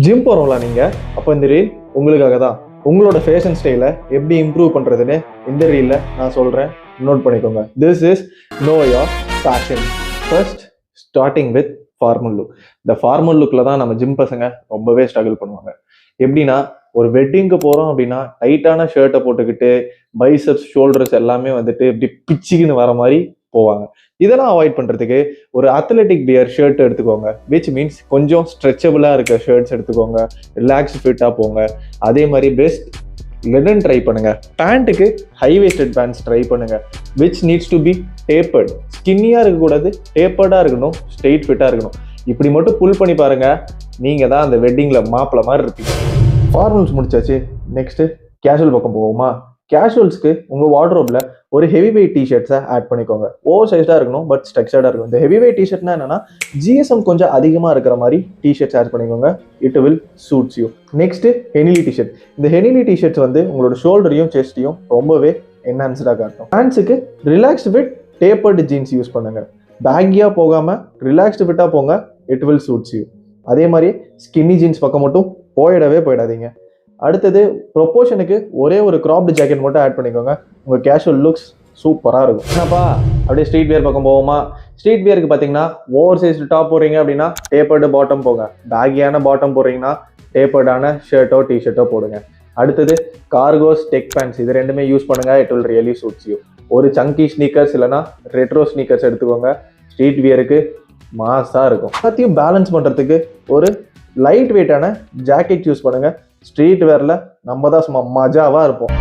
Gym போகிறோம்ல நீங்கள், அப்போ இந்த ரீல் உங்களுக்காக தான். உங்களோட ஃபேஷன் ஸ்டைலை எப்படி இம்ப்ரூவ் பண்ணுறதுன்னு இந்த ரீலில் நான் சொல்கிறேன், நோட் பண்ணிக்கோங்க. This is no your fashion. First starting with formal look. இந்த ஃபார்மல் லுக்கில் தான் நம்ம ஜிம் பசங்க ரொம்பவே ஸ்ட்ரகிள் பண்ணுவாங்க. எப்படின்னா, ஒரு வெட்டிங்க்கு போகிறோம் அப்படின்னா டைட்டான ஷர்ட்டை போட்டுக்கிட்டு பைசப்ஸ் ஷோல்டர்ஸ் எல்லாமே வந்துட்டு இப்படி பிச்சுக்குன்னு வர மாதிரி போவாங்க. இதெல்லாம் அவாய்ட் பண்ணுறதுக்கு ஒரு அத்லெட்டிக் வியர் ஷர்ட் எடுத்துக்கோங்க. விச் மீன்ஸ் கொஞ்சம் ஸ்ட்ரெச்சபிளாக இருக்க ஷர்ட்ஸ் எடுத்துக்கோங்க. ரிலாக்ஸ் ஃபிட்டாக போங்க. அதே மாதிரி பெஸ்ட் லெனன் ட்ரை பண்ணுங்க. பேண்ட்டுக்கு ஹை வேஸ்டட் பேண்ட்ஸ் ட்ரை பண்ணுங்க. Which needs to be tapered. ஸ்கின்னியாக இருக்கக்கூடாது, டேப்பர்டாக இருக்கணும், ஸ்ட்ரெயிட் ஃபிட்டாக இருக்கணும். இப்படி மட்டும் புல் பண்ணி பாருங்க, நீங்கள் தான் அந்த வெட்டிங்கில் மாப்பிள்ள மாதிரி இருப்பீங்க. ஃபார்மல்ஸ் முடிச்சாச்சு. நெக்ஸ்ட்டு கேஷுவல் பக்கம் போவோமா? கேஷுவல்ஸ்க்கு உங்கள் வார்ட்ரோப்ல ஒரு ஹெவி வெயிட் டிஷர்ட்ஸை ஆட் பண்ணிக்கோங்க. ஓவர் சைஸ்டாக இருக்கணும், பட் ஸ்ட்ரக்சர்டாக இருக்கணும். இந்த ஹெவி வெயிட் டிஷர்ட்னா என்னன்னா, ஜிஎஸ்எம் கொஞ்சம் அதிகமாக இருக்கிற மாதிரி டிஷர்ட்ஸ் ஆட் பண்ணிக்கோங்க. It will suits you. Next henley t-shirt. இந்த ஹெனிலி டிஷர்ட்ஸ் வந்து உங்களோட ஷோல்டரையும் செஸ்ட்டையும் ரொம்பவே என்ஹான்ஸ்டாக காட்டும். ஹேண்ட்ஸுக்கு relaxed fit tapered jeans use பண்ணுங்க. பேக்கியாக போகாமல் ரிலாக்ஸ்டு ஃபிட்டாக போங்க. It will suits you. அதே மாதிரி ஸ்கின்னி ஜீன்ஸ் பக்கம் மட்டும் போயிடாதீங்க. அடுத்தது ப்ரொப்போர்ஷனுக்கு ஒரே ஒரு கிராப்டு ஜாக்கெட் மட்டும் ஆட் பண்ணிக்கோங்க. உங்கள் கேஷுவல் லுக்ஸ் சூப்பராக இருக்கும். என்னப்பா அப்படியே ஸ்ட்ரீட் வியர் பக்கம் போவோமா? ஸ்ட்ரீட் வியருக்கு பார்த்தீங்கன்னா, ஓவர் சைஸ்டு டாப் போடுறீங்க அப்படின்னா டேப்பர்டு பாட்டம் போங்க. பேக்கியான பாட்டம் போடுறீங்கன்னா டேப்பர்டான ஷர்ட்டோ டிஷர்ட்டோ போடுங்க. அடுத்தது கார்கோஸ், டெக் பேண்ட்ஸ், இது ரெண்டுமே யூஸ் பண்ணுங்க. It will really shoots you. ஒரு சங்கி ஸ்னீக்கர்ஸ் இல்லைனா ரெட்ரோ ஸ்னீக்கர்ஸ் எடுத்துக்கோங்க. ஸ்ட்ரீட் வியருக்கு மாஸாக இருக்கும். எல்லாத்தையும் பேலன்ஸ் பண்ணுறதுக்கு ஒரு லைட் வெயிட்டான ஜாக்கெட் யூஸ் பண்ணுங்க. ஸ்ட்ரீட் வேர்ல நம்ம தான் சும்மா மஜாவாக இருப்போம்.